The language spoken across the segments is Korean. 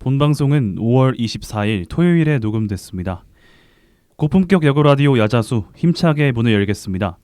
본 방송은 5월 24일 토요일에 녹음됐습니다. 고품격 야구 라디오 야자수 힘차게 문을 열겠습니다.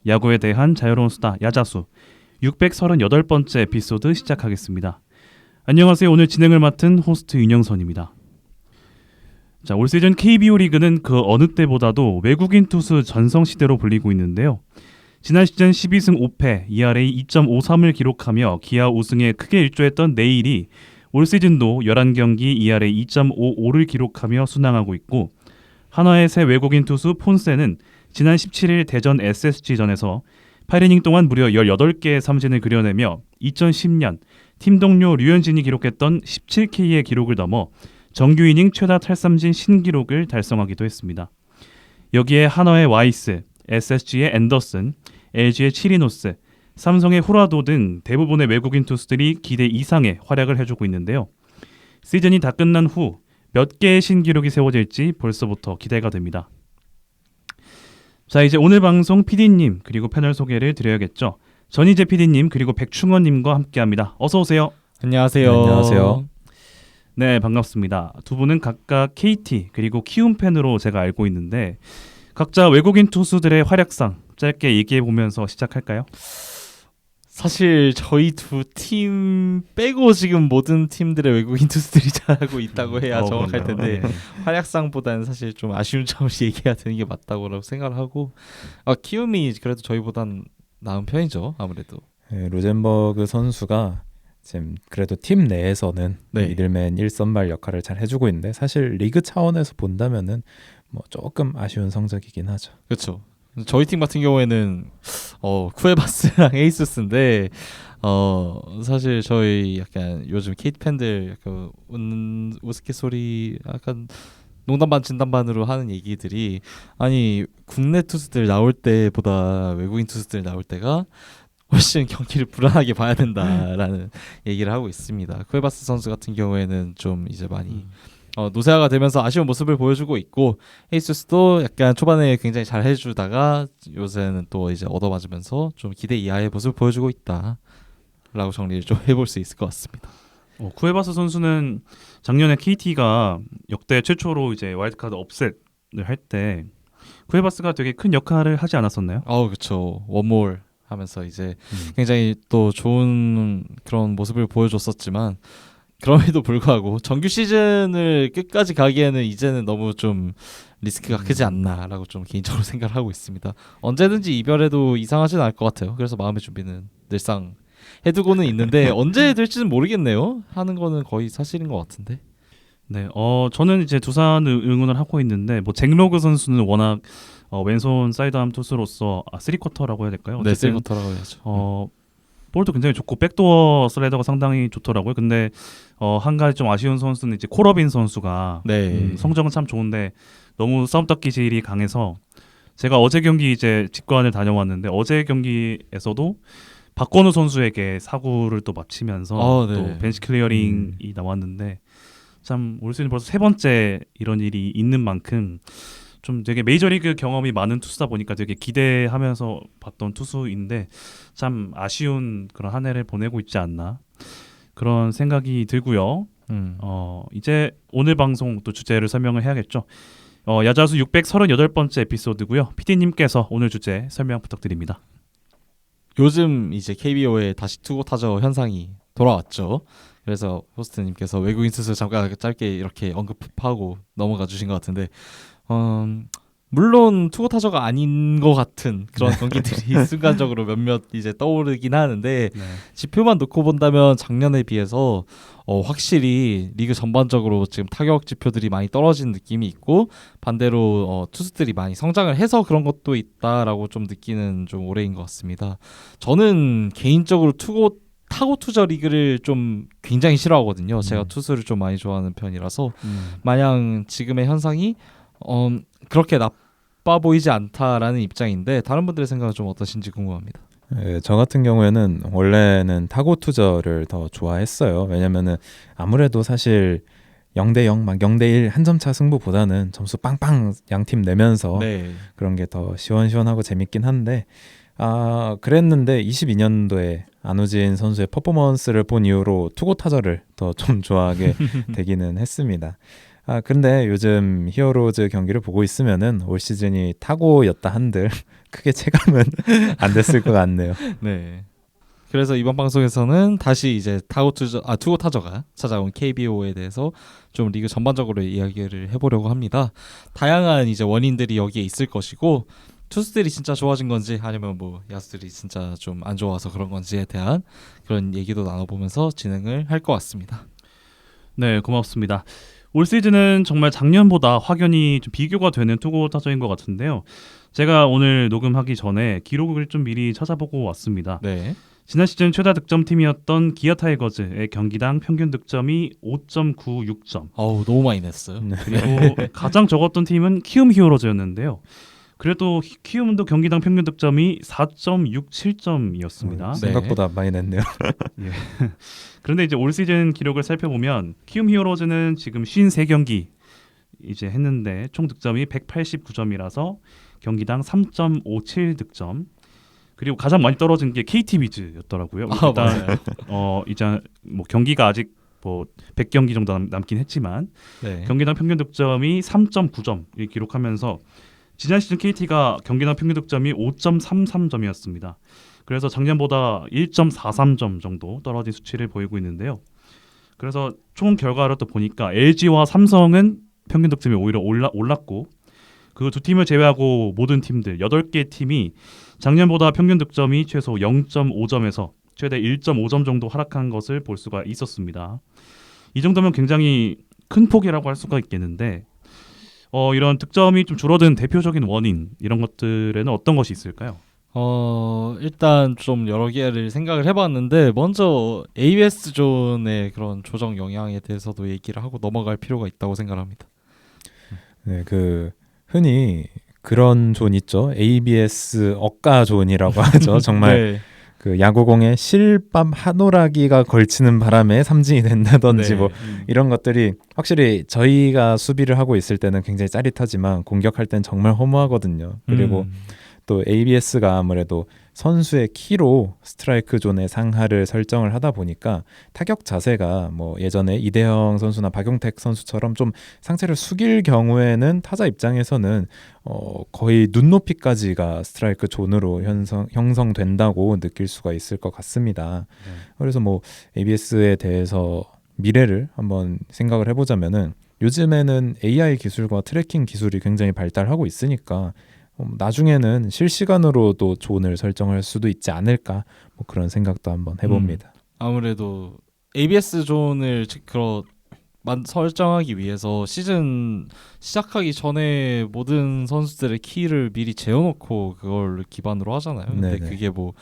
야구에 대한 자유로운 수다 야자수 638번째 에피소드 시작하겠습니다. 안녕하세요. 오늘 진행을 맡은 호스트 윤영선입니다. 자, 올 시즌 KBO 리그는 그 어느 때보다도 외국인 투수 전성시대로 불리고 있는데요. 지난 시즌 12승 5패, ERA 2.53을 기록하며 기아 우승에 크게 일조했던 내일이 올 시즌도 11경기 ERA 2.55를 기록하며 순항하고 있고, 한화의 새 외국인 투수 폰세는 지난 17일 대전 SSG전에서 8이닝 동안 무려 18개의 삼진을 그려내며 2010년 팀 동료 류현진이 기록했던 17K의 기록을 넘어 정규 이닝 최다 탈삼진 신기록을 달성하기도 했습니다. 여기에 한화의 와이스, SSG의 앤더슨, LG의 치리노스, 삼성의 후라도 등 대부분의 외국인 투수들이 기대 이상의 활약을 해주고 있는데요. 시즌이 다 끝난 후 몇 개의 신기록이 세워질지 벌써부터 기대가 됩니다. 자, 이제 오늘 방송 PD님 그리고 패널 소개를 드려야겠죠. 전희재 PD님 그리고 백충원님과 함께합니다. 어서 오세요. 안녕하세요. 네, 안녕하세요. 네, 반갑습니다. 두 분은 각각 KT 그리고 키움 팬으로 제가 알고 있는데 각자 외국인 투수들의 활약상 짧게 얘기해 보면서 시작할까요? 사실 저희 두 팀 빼고 지금 모든 팀들의 외국인 투수들이 잘하고 있다고 해야 정확할 텐데 활약상보다는 사실 좀 아쉬운 점을 얘기해야 되는 게 맞다고 생각을 하고 키움이 그래도 저희보단 나은 편이죠. 아무래도. 네, 로젠버그 선수가 지금 그래도 팀 내에서는 미들맨 1선발 역할을 잘 해주고 있는데 사실 리그 차원에서 본다면은 뭐 조금 아쉬운 성적이긴 하죠. 그렇죠. 저희 팀 같은 경우에는 쿠에바스랑 에이수스인데 사실 저희 약간 요즘 KT 팬들 약간 우스갯소리 약간 농담 반 진담 반으로 하는 얘기들이 아니 국내 투수들 나올 때보다 외국인 투수들 나올 때가 훨씬 경기를 불안하게 봐야 된다라는 얘기를 하고 있습니다. 쿠에바스 선수 같은 경우에는 좀 이제 많이 노세아가 되면서 아쉬운 모습을 보여주고 있고 에이수스도 약간 초반에 굉장히 잘 해주다가 요새는 또 이제 얻어맞으면서 좀 기대 이하의 모습을 보여주고 있다라고 정리를 좀 해볼 수 있을 것 같습니다. 쿠에바스 선수는 작년에 KT가 역대 최초로 이제 와일드카드 업셋을 할 때 쿠에바스가 되게 큰 역할을 하지 않았었나요? 그렇죠. 원몰 하면서 이제 굉장히 또 좋은 그런 모습을 보여줬었지만 그럼에도 불구하고 정규 시즌을 끝까지 가기에는 이제는 너무 좀 리스크가 크지 않나라고 좀 개인적으로 생각을 하고 있습니다. 언제든지 이별해도 이상하진 않을 것 같아요. 그래서 마음의 준비는 늘상 해두고는 있는데 언제 될지는 모르겠네요. 하는 거는 거의 사실인 것 같은데. 네, 저는 이제 두산을 응원을 하고 있는데 뭐 잭로그 선수는 워낙 왼손 사이드암 투수로서 3쿼터라고 해야 될까요? 네, 3쿼터라고 해야죠. 볼도 굉장히 좋고 백도어 슬라이더가 상당히 좋더라고요. 근데 한 가지 좀 아쉬운 선수는 이제 코러빈 선수가 성적은 참 좋은데 너무 싸움딱 기질이 강해서 제가 어제 경기 이제 직관을 다녀왔는데 어제 경기에서도 박건우 선수에게 사구를 또 맞히면서 또 벤치 클리어링이 나왔는데 참 올 시즌 벌써 세 번째 이런 일이 있는 만큼 좀 되게 메이저리그 경험이 많은 투수다 보니까 되게 기대하면서 봤던 투수인데 참 아쉬운 그런 한 해를 보내고 있지 않나 그런 생각이 들고요. 이제 오늘 방송 또 주제를 설명을 해야겠죠. 야자수 638번째 에피소드고요. PD님께서 오늘 주제 설명 부탁드립니다. 요즘 이제 KBO에 다시 투고 타저 현상이 돌아왔죠. 그래서 호스트님께서 외국인 투수 잠깐 짧게 이렇게 언급하고 넘어가 주신 것 같은데 물론 투고 타자가 아닌 것 같은 그런 경기들이 순간적으로 몇몇 이제 떠오르긴 하는데 네. 지표만 놓고 본다면 작년에 비해서 확실히 리그 전반적으로 지금 타격 지표들이 많이 떨어진 느낌이 있고 반대로 투수들이 많이 성장을 해서 그런 것도 있다라고 좀 느끼는 좀 올해인 것 같습니다. 저는 개인적으로 타고 투자 리그를 좀 굉장히 싫어하거든요. 제가 투수를 좀 많이 좋아하는 편이라서 마냥 지금의 현상이 그렇게 나빠 보이지 않다라는 입장인데 다른 분들의 생각은 좀 어떠신지 궁금합니다. 네, 저 같은 경우에는 원래는 타고 투저를 더 좋아했어요. 왜냐면은 아무래도 사실 0대0 막 0대1 한 점 차 승부보다는 점수 빵빵 양팀 내면서 네. 그런 게 더 시원시원하고 재밌긴 한데 그랬는데 22년도에 안우진 선수의 퍼포먼스를 본 이후로 투고 타자를 더 좀 좋아하게 되기는 했습니다. 근데 요즘 히어로즈 경기를 보고 있으면은 올 시즌이 타고였다 한들 크게 체감은 안 됐을 것 같네요. 네. 그래서 이번 방송에서는 다시 이제 투고 타저가 찾아온 KBO에 대해서 좀 리그 전반적으로 이야기를 해보려고 합니다. 다양한 이제 원인들이 여기에 있을 것이고 투수들이 진짜 좋아진 건지 아니면 뭐 야수들이 진짜 좀 안 좋아서 그런 건지에 대한 그런 얘기도 나눠보면서 진행을 할 것 같습니다. 네, 고맙습니다. 올 시즌은 정말 작년보다 확연히 좀 비교가 되는 투고 타자인 것 같은데요. 제가 오늘 녹음하기 전에 기록을 좀 미리 찾아보고 왔습니다. 네. 지난 시즌 최다 득점팀이었던 기아 타이거즈의 경기당 평균 득점이 5.96점. 너무 많이 냈어요. 그리고 가장 적었던 팀은 키움 히어로즈였는데요. 그래도 키움도 경기당 평균 득점이 4.67점이었습니다. 생각보다 많이 냈네요. 예. 그런데 이제 올 시즌 기록을 살펴보면 키움 히어로즈는 지금 53경기 이제 했는데 총 득점이 189점이라서 경기당 3.57 득점. 그리고 가장 많이 떨어진 게 KT 위즈였더라고요. 일단 이제 뭐 경기가 아직 뭐 100경기 정도 남긴 했지만 네. 경기당 평균 득점이 3.9점을 기록하면서 지난 시즌 KT가 경기당 평균 득점이 5.33점이었습니다. 그래서 작년보다 1.43점 정도 떨어진 수치를 보이고 있는데요. 그래서 총 결과를 또 보니까 LG와 삼성은 평균 득점이 오히려 올랐고 그 두 팀을 제외하고 모든 팀들 8개 팀이 작년보다 평균 득점이 최소 0.5점에서 최대 1.5점 정도 하락한 것을 볼 수가 있었습니다. 이 정도면 굉장히 큰 폭이라고 할 수가 있겠는데 이런 득점이 좀 줄어든 대표적인 원인 이런 것들에는 어떤 것이 있을까요? 일단 좀 여러 개를 생각을 해봤는데 먼저 ABS 존의 그런 조정 영향에 대해서도 얘기를 하고 넘어갈 필요가 있다고 생각합니다. 네, 흔히 그런 존 있죠. ABS 억가 존이라고 하죠. 정말 네. 그 야구공에 실밥 한오라기가 걸치는 바람에 삼진이 된다든지 네. 뭐 이런 것들이 확실히 저희가 수비를 하고 있을 때는 굉장히 짜릿하지만 공격할 땐 정말 허무하거든요. 그리고 또 ABS가 아무래도 선수의 키로 스트라이크 존의 상하를 설정을 하다 보니까 타격 자세가 뭐 예전에 이대형 선수나 박용택 선수처럼 좀 상체를 숙일 경우에는 타자 입장에서는 거의 눈높이까지가 스트라이크 존으로 형성된다고 느낄 수가 있을 것 같습니다. 그래서 뭐 ABS에 대해서 미래를 한번 생각을 해보자면은 요즘에는 AI 기술과 트래킹 기술이 굉장히 발달하고 있으니까 나중에는 실시간으로도 존을 설정할 수도 있지 않을까 뭐 그런 생각도 한번 해봅니다. 아무래도 ABS 존을 설정하기 위해서 시즌 시작하기 전에 모든 선수들의 키를 미리 재어놓고 그걸 기반으로 하잖아요. 근데 네네. 그게 뭐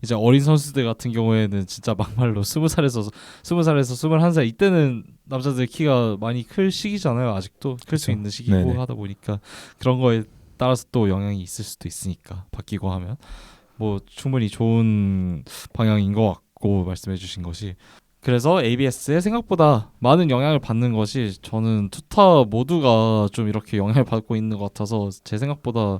이제 어린 선수들 같은 경우에는 진짜 막말로 20살에서 21살 이때는 남자들 키가 많이 클 시기잖아요. 아직도 클 수 그렇죠. 있는 시기고 네네. 하다 보니까 그런 거에 따라서 또 영향이 있을 수도 있으니까 바뀌고 하면 뭐 충분히 좋은 방향인 것 같고 말씀해 주신 것이 그래서 ABS에 생각보다 많은 영향을 받는 것이 저는 투타 모두가 좀 이렇게 영향을 받고 있는 것 같아서 제 생각보다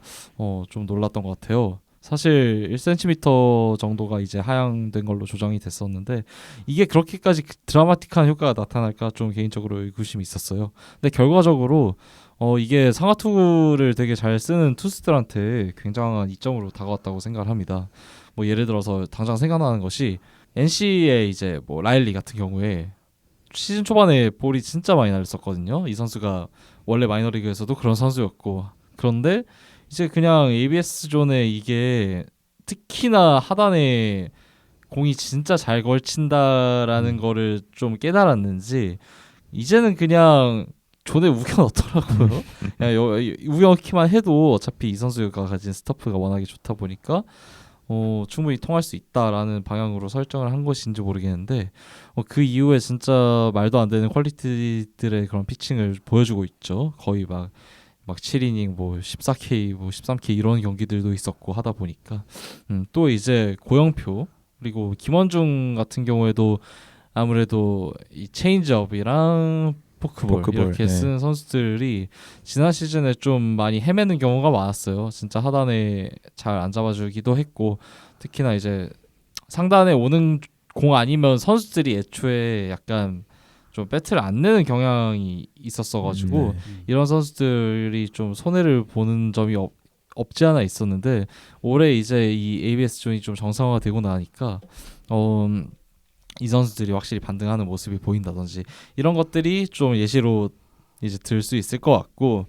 좀 놀랐던 것 같아요. 사실 1cm 정도가 이제 하향된 걸로 조정이 됐었는데 이게 그렇게까지 드라마틱한 효과가 나타날까 좀 개인적으로 의구심이 있었어요. 근데 결과적으로 이게 상하투구를 되게 잘 쓰는 투수들한테 굉장한 이점으로 다가왔다고 생각을 합니다. 뭐 예를 들어서 당장 생각나는 것이 NC의 이제 뭐 라일리 같은 경우에 시즌 초반에 볼이 진짜 많이 날렸었거든요. 이 선수가 원래 마이너리그에서도 그런 선수였고 그런데 이제 그냥 ABS 존에 이게 특히나 하단에 공이 진짜 잘 걸친다라는 거를 좀 깨달았는지 이제는 그냥 존에 우겨 넣더라고요. 그냥 우겨 넣기만 해도 어차피 이 선수가 가진 스터프가 워낙에 좋다 보니까 충분히 통할 수 있다라는 방향으로 설정을 한 것인지 모르겠는데 그 이후에 진짜 말도 안 되는 퀄리티들의 그런 피칭을 보여주고 있죠. 거의 막 7이닝 뭐 14K 뭐 13K 이런 경기들도 있었고 하다 보니까 또 이제 고영표 그리고 김원중 같은 경우에도 아무래도 이 체인지업이랑 포크볼 이렇게 쓴 선수들이 지난 시즌에 좀 많이 헤매는 경우가 많았어요. 진짜 하단에 잘 안 잡아주기도 했고 특히나 이제 상단에 오는 공 아니면 선수들이 애초에 약간 좀 배트를 안 내는 경향이 있었어가지고 이런 선수들이 좀 손해를 보는 점이 없지 않아 있었는데 올해 이제 이 ABS 존이 좀 정상화되고 나니까 이 선수들이 확실히 반등하는 모습이 보인다든지 이런 것들이 좀 예시로 이제 들 수 있을 것 같고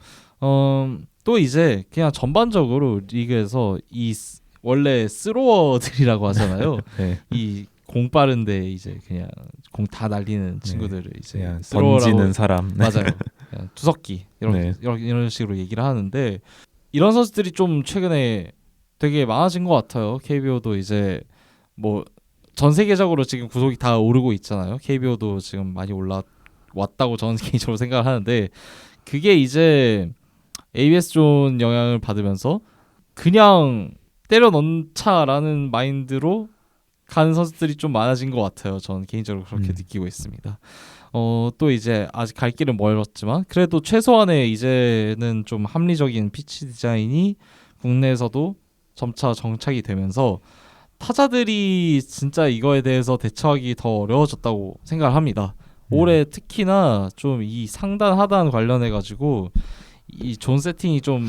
또 이제 그냥 전반적으로 리그에서 이 원래 스로어들이라고 하잖아요. 네. 이 공 빠른데 이제 그냥 공 다 날리는 친구들을 이제 그냥 스로어라고 던지는 사람. 맞아요. 그냥 투석기 이런 식으로 얘기를 하는데 이런 선수들이 좀 최근에 되게 많아진 것 같아요. KBO도 이제 뭐 전 세계적으로 지금 구속이 다 오르고 있잖아요. KBO도 지금 많이 올라왔다고 저는 개인적으로 생각을 하는데 그게 이제 ABS 존 영향을 받으면서 그냥 때려 넣자라는 마인드로 가는 선수들이 좀 많아진 것 같아요. 저는 개인적으로 그렇게 느끼고 있습니다. 또 이제 아직 갈 길은 멀었지만 그래도 최소한의 이제는 좀 합리적인 피치 디자인이 국내에서도 점차 정착이 되면서 타자들이 진짜 이거에 대해서 대처하기 더 어려워졌다고 생각을 합니다. 올해 특히나 좀 이 상단 하단 관련해 가지고 이 존 세팅이 좀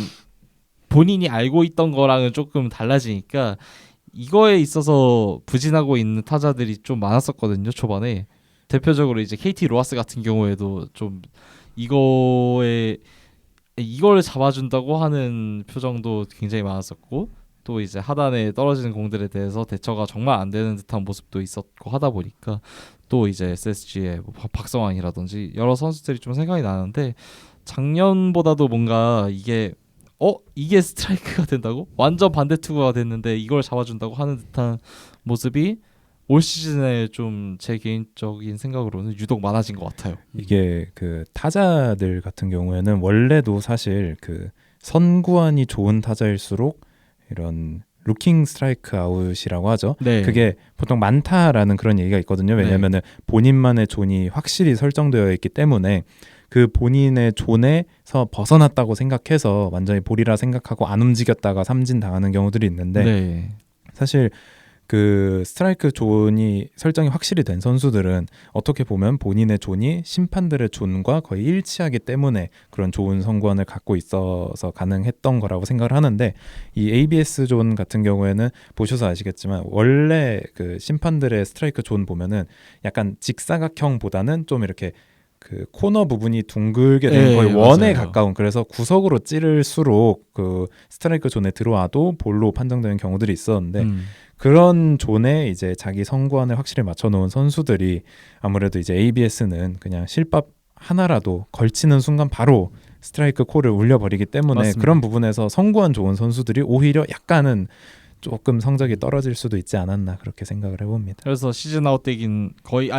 본인이 알고 있던 거랑은 조금 달라지니까 이거에 있어서 부진하고 있는 타자들이 좀 많았었거든요. 초반에 대표적으로 이제 KT 로하스 같은 경우에도 좀 이거를 잡아준다고 하는 표정도 굉장히 많았었고 또 이제 하단에 떨어지는 공들에 대해서 대처가 정말 안 되는 듯한 모습도 있었고 하다 보니까 또 이제 SSG의 뭐 박성환이라든지 여러 선수들이 좀 생각이 나는데 작년보다도 뭔가 이게 스트라이크가 된다고? 완전 반대 투구가 됐는데 이걸 잡아준다고 하는 듯한 모습이 올 시즌에 좀 제 개인적인 생각으로는 유독 많아진 것 같아요. 이게 그 타자들 같은 경우에는 원래도 사실 그 선구안이 좋은 타자일수록 이런 루킹 스트라이크 아웃이라고 하죠. 네. 그게 보통 많다라는 그런 얘기가 있거든요. 왜냐하면은 본인만의 존이 확실히 설정되어 있기 때문에 그 본인의 존에서 벗어났다고 생각해서 완전히 볼이라 생각하고 안 움직였다가 삼진 당하는 경우들이 있는데 사실 그 스트라이크 존이 설정이 확실히 된 선수들은 어떻게 보면 본인의 존이 심판들의 존과 거의 일치하기 때문에 그런 좋은 선구안을 갖고 있어서 가능했던 거라고 생각을 하는데 이 ABS 존 같은 경우에는 보셔서 아시겠지만 원래 그 심판들의 스트라이크 존 보면은 약간 직사각형보다는 좀 이렇게 그 코너 부분이 둥글게 된 거의 원에 가까운 그래서 구석으로 찌를수록 그 스트라이크 존에 들어와도 볼로 판정되는 경우들이 있었는데 그런 존에 이제 자기 선구안을 확실히 맞춰놓은 선수들이 아무래도 이제 ABS는 그냥 실밥 하나라도 걸치는 순간 바로 스트라이크 콜을 울려버리기 때문에 맞습니다. 그런 부분에서 선구안 좋은 선수들이 오히려 약간은 조금 성적이 떨어질 수도 있지 않았나 그렇게 생각을 해봅니다. 그래서 시즌 아웃 되긴 거의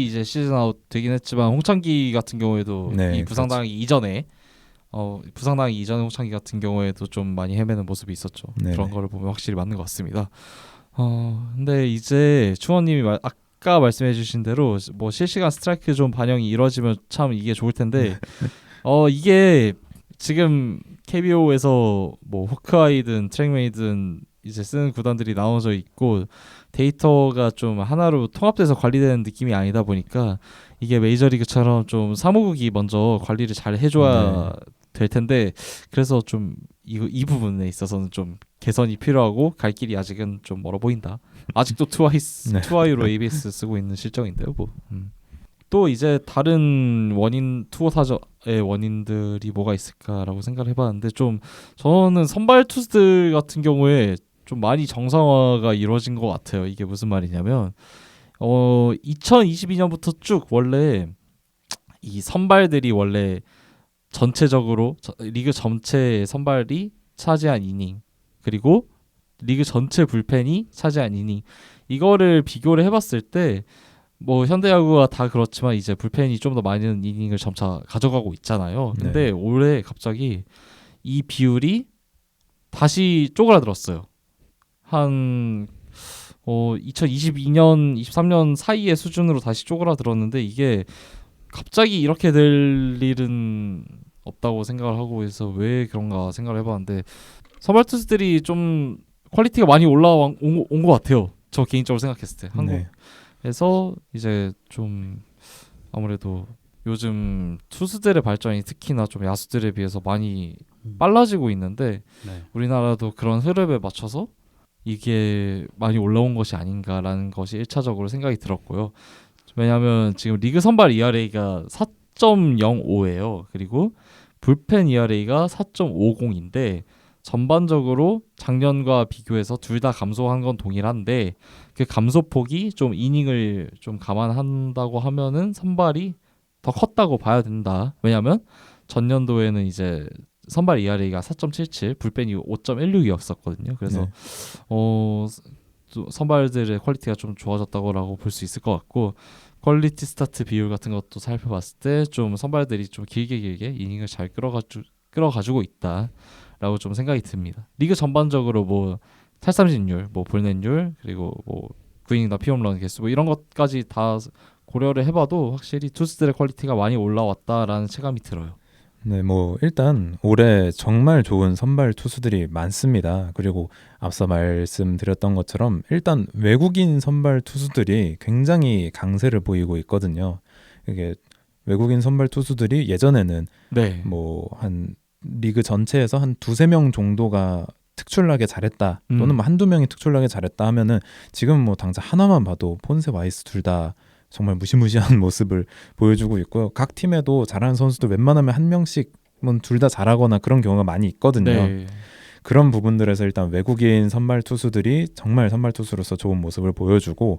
이제 시즌 아웃 되긴 했지만 홍창기 같은 경우에도 이 부상당하기 이전에 부상당하기 이전에 홍창기 같은 경우에도 좀 많이 헤매는 모습이 있었죠. 그런 거를 보면 확실히 맞는 것 같습니다. 근데 이제 충원님이 아까 말씀해주신 대로 뭐 실시간 스트라이크 좀 반영이 이루어지면 참 이게 좋을 텐데 이게 지금 KBO에서 뭐 호크아이든 트랙메이든 이제 쓰는 구단들이 나눠져 있고 데이터가 좀 하나로 통합돼서 관리되는 느낌이 아니다 보니까 이게 메이저리그처럼 좀 사무국이 먼저 관리를 잘 해줘야 될 텐데 그래서 좀 이 부분에 있어서는 좀 개선이 필요하고 갈 길이 아직은 좀 멀어 보인다. 아직도 투아이로 ABS 쓰고 있는 실정인데요. 뭐. 또 이제 다른 원인 투고 타자의 원인들이 뭐가 있을까라고 생각을 해봤는데 좀 저는 선발 투수들 같은 경우에 좀 많이 정상화가 이루어진 것 같아요. 이게 무슨 말이냐면 2022년부터 쭉 원래 이 선발들이 원래 전체적으로 리그 전체의 선발이 차지한 이닝 그리고 리그 전체 불펜이 차지한 이닝 이거를 비교를 해봤을 때 뭐 현대야구가 다 그렇지만 이제 불펜이 좀 더 많은 이닝을 점차 가져가고 있잖아요. 근데 올해 갑자기 이 비율이 다시 쪼그라들었어요. 한 2022년, 23년 사이의 수준으로 다시 쪼그라들었는데 이게 갑자기 이렇게 될 일은 없다고 생각을 하고 있어서 왜 그런가 생각을 해봤는데 선발 투수들이 좀 퀄리티가 많이 올라온 것 같아요. 저 개인적으로 생각했을 때 한국에서 이제 좀 아무래도 요즘 투수들의 발전이 특히나 좀 야수들에 비해서 많이 빨라지고 있는데 우리나라도 그런 흐름에 맞춰서 이게 많이 올라온 것이 아닌가라는 것이 1차적으로 생각이 들었고요. 왜냐하면 지금 리그 선발 ERA가 4.05예요. 그리고 불펜 ERA가 4.50인데 전반적으로 작년과 비교해서 둘 다 감소한 건 동일한데 그 감소폭이 좀 이닝을 좀 감안한다고 하면은 선발이 더 컸다고 봐야 된다. 왜냐하면 전년도에는 이제 선발 ERA가 4.77, 불펜이 5.16이었었거든요. 그래서 선발들의 퀄리티가 좀 좋아졌다고라고 볼 수 있을 것 같고 퀄리티 스타트 비율 같은 것도 살펴봤을 때 좀 선발들이 좀 길게 이닝을 잘 끌어가지고 있다라고 좀 생각이 듭니다. 리그 전반적으로 뭐 탈삼진율, 뭐 볼넷율 그리고 뭐 구이닝이나 피홈런 개수 뭐 이런 것까지 다 고려를 해봐도 확실히 투수들의 퀄리티가 많이 올라왔다라는 체감이 들어요. 네, 뭐 일단 올해 정말 좋은 선발 투수들이 많습니다. 그리고 앞서 말씀드렸던 것처럼 일단 외국인 선발 투수들이 굉장히 강세를 보이고 있거든요. 이게 외국인 선발 투수들이 예전에는 뭐 한 리그 전체에서 한 두세 명 정도가 특출나게 잘했다 또는 뭐 한두 명이 특출나게 잘했다 하면은 지금 뭐 당장 하나만 봐도 폰세 와이스 둘 다 정말 무시무시한 모습을 보여주고 있고요. 각 팀에도 잘하는 선수들 웬만하면 한 명씩은 둘 다 잘하거나 그런 경우가 많이 있거든요. 그런 부분들에서 일단 외국인 선발 투수들이 정말 선발 투수로서 좋은 모습을 보여주고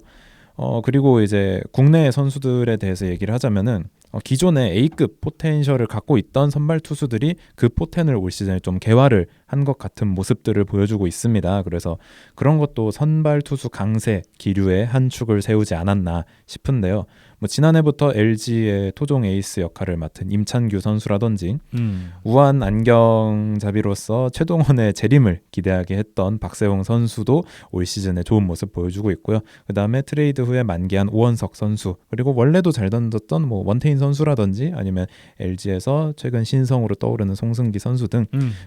그리고 이제 국내 선수들에 대해서 얘기를 하자면은 기존에 A급 포텐셜을 갖고 있던 선발 투수들이 그 포텐을 올 시즌에 좀 개화를 한 것 같은 모습들을 보여주고 있습니다. 그래서 그런 것도 선발 투수 강세 기류의 한 축을 세우지 않았나 싶은데요. 뭐 지난해부터 LG의 토종 에이스 역할을 맡은 임찬규 선수라든지 우한 안경잡이로서 최동원의 재림을 기대하게 했던 박세홍 선수도 올 시즌에 좋은 모습 보여주고 있고요. 그 다음에 트레이드 후에 만기한 오원석 선수 그리고 원래도 잘 던졌던 뭐 원태인 선수라든지 아니면 LG에서 최근 신성으로 떠오르는 송승기 선수 등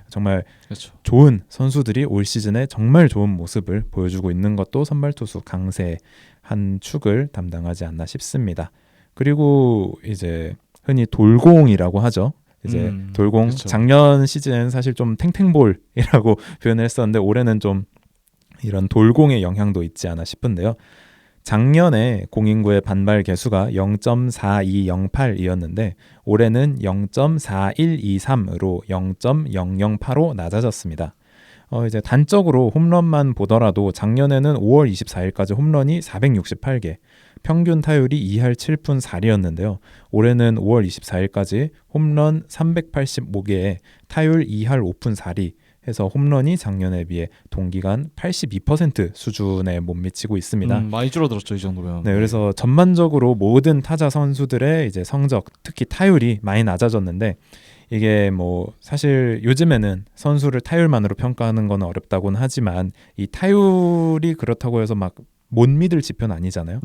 정말 좋은 선수들이 올 시즌에 정말 좋은 모습을 보여주고 있는 것도 선발 투수 강세 한 축을 담당하지 않나 싶습니다. 그리고 이제 흔히 돌공이라고 하죠. 이제 돌공 작년 시즌 사실 좀 탱탱볼이라고 표현을 했었는데 올해는 좀 이런 돌공의 영향도 있지 않아 싶은데요. 작년에 공인구의 반발 개수가 0.4208이었는데 올해는 0.4123으로 0.008로 낮아졌습니다. 이제 단적으로 홈런만 보더라도 작년에는 5월 24일까지 홈런이 468개, 평균 타율이 2할 7푼 4리였는데요. 올해는 5월 24일까지 홈런 385개에 타율 2할 5푼 4리 해서 홈런이 작년에 비해 동기간 82% 수준에 못 미치고 있습니다. 많이 줄어들었죠, 이 정도면. 네, 그래서 전반적으로 모든 타자 선수들의 이제 성적, 특히 타율이 많이 낮아졌는데 이게 뭐 사실 요즘에는 선수를 타율만으로 평가하는 건 어렵다고는 하지만 이 타율이 그렇다고 해서 막 못 믿을 지표는 아니잖아요.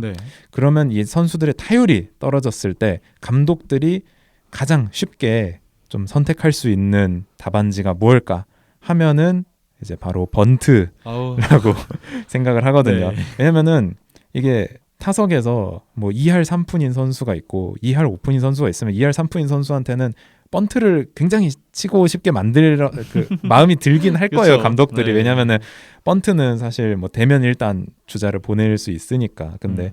그러면 이 선수들의 타율이 떨어졌을 때 감독들이 가장 쉽게 좀 선택할 수 있는 답안지가 뭘까 하면은 이제 바로 번트라고 생각을 하거든요. 왜냐면은 이게 타석에서 뭐 2할 3푼인 선수가 있고 2할 5푼인 선수가 있으면 2할 3푼인 선수한테는 번트를 굉장히 치고 싶게 만들 마음이 들긴 할 거예요. 감독들이. 왜냐면은 번트는 사실 뭐 대면 일단 주자를 보낼 수 있으니까. 근데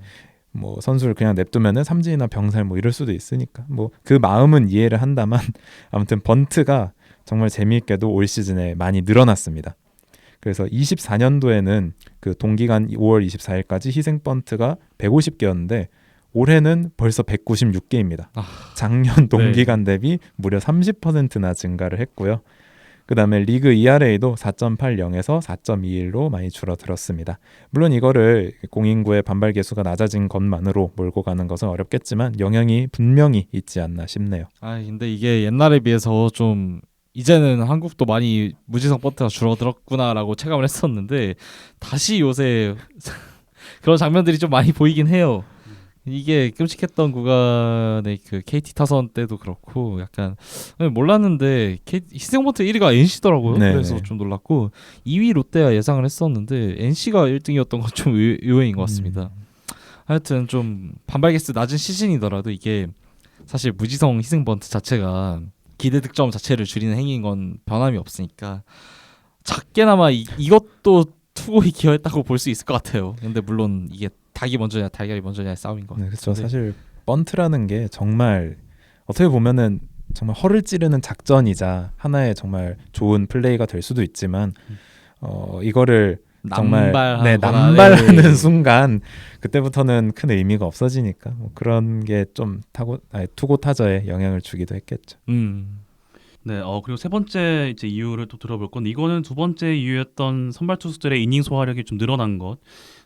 뭐 선수를 그냥 냅두면은 삼진이나 병살 뭐 이럴 수도 있으니까 뭐 그 마음은 이해를 한다만 아무튼 번트가 정말 재미있게도 올 시즌에 많이 늘어났습니다. 그래서 24년도에는 그 동기간 5월 24일까지 희생 번트가 150개였는데 올해는 벌써 196개입니다. 작년 동기간 대비 무려 30%나 증가를 했고요. 그 다음에 리그 ERA도 4.80에서 4.21로 많이 줄어들었습니다. 물론 이거를 공인구의 반발 계수가 낮아진 것만으로 몰고 가는 것은 어렵겠지만 영향이 분명히 있지 않나 싶네요. 근데 이게 옛날에 비해서 좀 이제는 한국도 많이 무지성 번트가 줄어들었구나라고 체감을 했었는데 다시 요새 그런 장면들이 좀 많이 보이긴 해요. 이게 끔찍했던 구간의 그 KT 타선 때도 그렇고 약간 몰랐는데 희생 번트 1위가 NC더라고요. 네네. 그래서 좀 놀랐고 2위 롯데가 예상을 했었는데 NC가 1등이었던 건 좀 의외인 것 같습니다. 하여튼 좀 반발 개수 낮은 시즌이더라도 이게 사실 무지성 희생 번트 자체가 기대 득점 자체를 줄이는 행위인 건 변함이 없으니까 작게나마 이것도 투고에 기여했다고 볼 수 있을 것 같아요. 근데 물론 이게 닭이 먼저냐 달걀이 먼저냐의 싸움인 것 같아요. 네, 그렇죠. 사실 번트라는 게 정말 어떻게 보면은 정말 허를 찌르는 작전이자 하나의 정말 좋은 플레이가 될 수도 있지만 이거를 정말 남발하는 네. 순간 그때부터는 큰 의미가 없어지니까 뭐 그런 게 좀 투고 타자에 영향을 주기도 했겠죠. 네, 그리고 세 번째 이제 이유를 또 들어볼 건데 이거는 두 번째 이유였던 선발 투수들의 이닝 소화력이 좀 늘어난 것,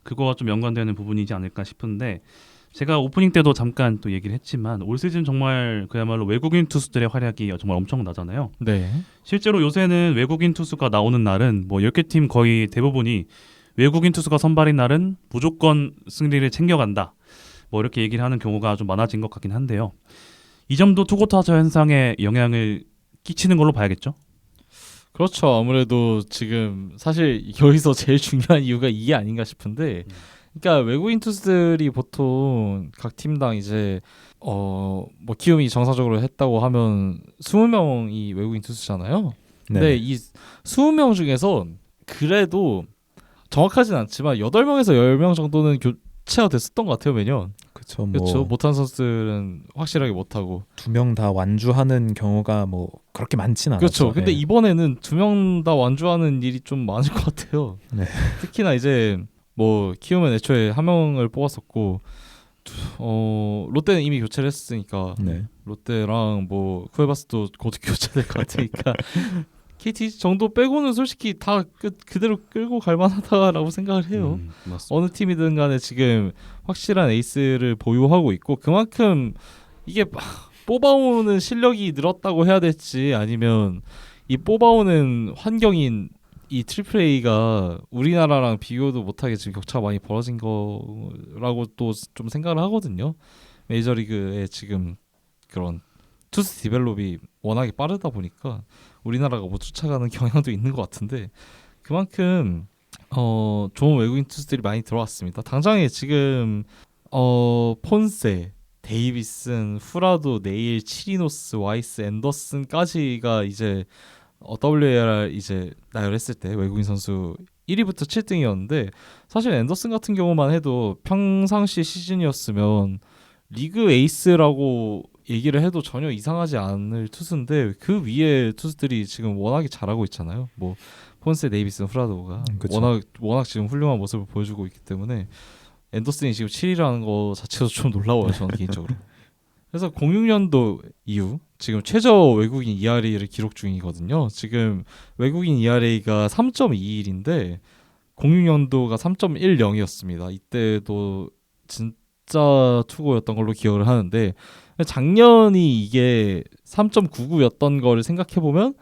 그거와 좀 연관되는 부분이지 않을까 싶은데 제가 오프닝 때도 잠깐 또 얘기를 했지만 올 시즌 정말 그야말로 외국인 투수들의 활약이 정말 엄청나잖아요. 네. 실제로 요새는 외국인 투수가 나오는 날은 뭐 10개 팀 거의 대부분이 외국인 투수가 선발인 날은 무조건 승리를 챙겨간다. 뭐 이렇게 얘기를 하는 경우가 좀 많아진 것 같긴 한데요. 이 점도 투고 타자 현상에 영향을 끼치는 걸로 봐야겠죠? 그렇죠. 아무래도 지금 사실 여기서 제일 중요한 이유가 이게 아닌가 싶은데, 그러니까 외국인 투수들이 보통 각 팀당 이제 뭐 키움이 정상적으로 했다고 하면 20명이 외국인 투수잖아요. 근데 네. 이 20명 중에서 그래도 정확하진 않지만 8명에서 10명 정도는 교체가 됐었던 것 같아요, 매년. 그렇죠. 그렇죠. 뭐 못한 선수들은 확실하게 못하고. 2명 다 완주하는 경우가 뭐 그렇게 많진 않았죠. 그렇죠. 근데 네. 이번에는 2명 다 완주하는 일이 좀 많을 것 같아요. 네. 특히나 이제 뭐 키움은 애초에 한 명을 뽑았었고 롯데는 이미 교체를 했으니까 네. 롯데랑 뭐 쿠에바스도 곧 교체될 것 같으니까 KT 정도 빼고는 솔직히 다 그대로 끌고 갈 만하다라고 생각을 해요. 맞습니다. 어느 팀이든 간에 지금 확실한 에이스를 보유하고 있고 그만큼 이게 뽑아오는 실력이 늘었다고 해야 될지 아니면 이 뽑아오는 환경인 이 트리플 A가 우리나라랑 비교도 못하게 지금 격차가 많이 벌어진 거라고 또 좀 생각을 하거든요. 메이저리그의 지금 그런 투수 디벨롭이 워낙에 빠르다 보니까 우리나라가 못 쫓아가는 경향도 있는 것 같은데 그만큼 좋은 외국인 투수들이 많이 들어왔습니다. 당장에 지금 폰세, 데이비슨, 후라도, 네일, 치리노스, 와이스, 앤더슨까지가 이제 WAR 이제 나열했을 때 외국인 선수 1위부터 7등이었는데 사실 앤더슨 같은 경우만 해도 평상시 시즌이었으면 리그 에이스라고 얘기를 해도 전혀 이상하지 않을 투수인데 그 위에 투수들이 지금 워낙에 잘하고 있잖아요. 뭐 폰세, 데이비슨, 후라도가 그쵸. 워낙 지금 훌륭한 모습을 보여주고 있기 때문에 앤더슨이 지금 7위라는 거 자체도 좀 놀라워요. 저는 개인적으로. 그래서 06년도 이후 지금 최저 외국인 ERA를 기록 중이거든요. 지금 외국인 ERA가 3.21인데 06년도가 3.10이었습니다. 이때도 진짜 투고였던 걸로 기억을 하는데 작년이 이게 3.99였던 거를 생각해보면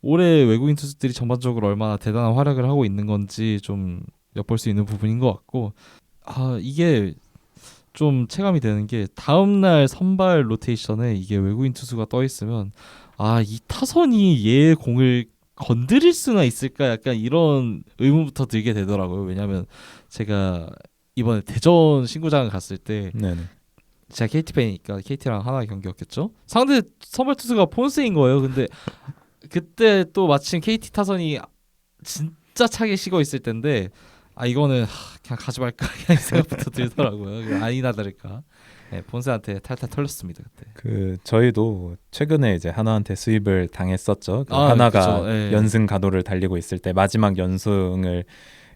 올해 외국인 투수들이 전반적으로 얼마나 대단한 활약을 하고 있는 건지 좀 엿볼 수 있는 부분인 것 같고 이게 좀 체감이 되는 게 다음날 선발 로테이션에 이게 외국인 투수가 떠 있으면 이 타선이 얘의 공을 건드릴 수나 있을까 약간 이런 의문부터 들게 되더라고요. 왜냐하면 제가 이번에 대전 신구장을 갔을 때 네네. 제가 KT 팬이니까 KT랑 하나 경기였겠죠. 상대 선발 투수가 폰세인 거예요. 근데 그때 또 마침 KT 타선이 진짜 차게 식어 있을 텐데 이거는 그냥 가지 말까 그냥 생각부터 들더라고요. 아니나 다를까. 네, 본세한테 탈탈 털렸습니다 그때. 그 저희도 최근에 이제 하나한테 수입을 당했었죠. 그 아, 하나가 그쵸. 예. 연승 가도를 달리고 있을 때 마지막 연승을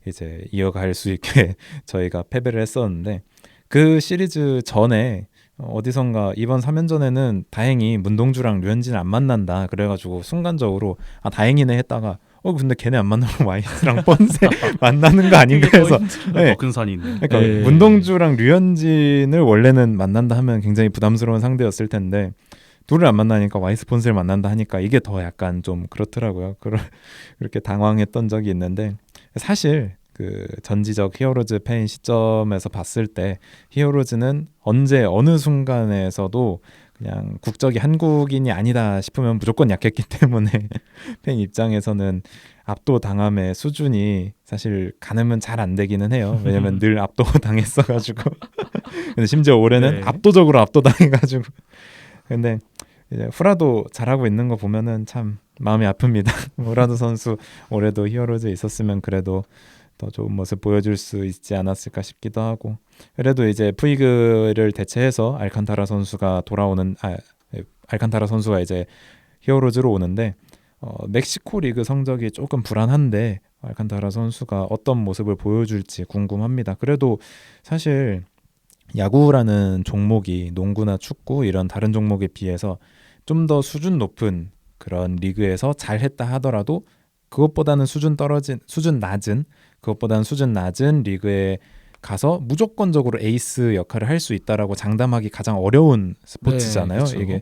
이제 이어갈 수 있게 저희가 패배를 했었는데 그 시리즈 전에 어디선가 이번 3연전에는 다행히 문동주랑 류현진을 안 만난다 그래가지고 순간적으로 다행이네 했다가 근데 걔네 안 만나면 와이스랑 뻔세 만나는 거 아닌가 해서 네. 더 큰 산이 있네. 그러니까 예. 문동주랑 류현진을 원래는 만난다 하면 굉장히 부담스러운 상대였을 텐데 둘을 안 만나니까 와이스 폰스를 만난다 하니까 이게 더 약간 좀 그렇더라고요. 그렇게 당황했던 적이 있는데 사실 그 전지적 히어로즈 팬 시점에서 봤을 때 히어로즈는 언제 어느 순간에서도 그냥 국적이 한국인이 아니다 싶으면 무조건 약했기 때문에 팬 입장에서는 압도 당함의 수준이 사실 가늠은 잘 안 되기는 해요. 왜냐면 늘 압도 당했어가지고 근데 심지어 올해는 네. 압도적으로 압도당해가지고 근데 이제 후라도 잘하고 있는 거 보면은 참 마음이 아픕니다. 후라도 선수 올해도 히어로즈에 있었으면 그래도 더 좋은 모습 보여줄 수 있지 않았을까 싶기도 하고 그래도 이제 푸이그를 대체해서 알칸타라 선수가 알칸타라 선수가 이제 히어로즈로 오는데 멕시코 리그 성적이 조금 불안한데 알칸타라 선수가 어떤 모습을 보여줄지 궁금합니다. 그래도 사실 야구라는 종목이 농구나 축구 이런 다른 종목에 비해서 좀 더 수준 높은 그런 리그에서 잘했다 하더라도 그것보다는 수준 낮은 리그에 가서 무조건적으로 에이스 역할을 할 수 있다라고 장담하기 가장 어려운 스포츠잖아요. 네, 이게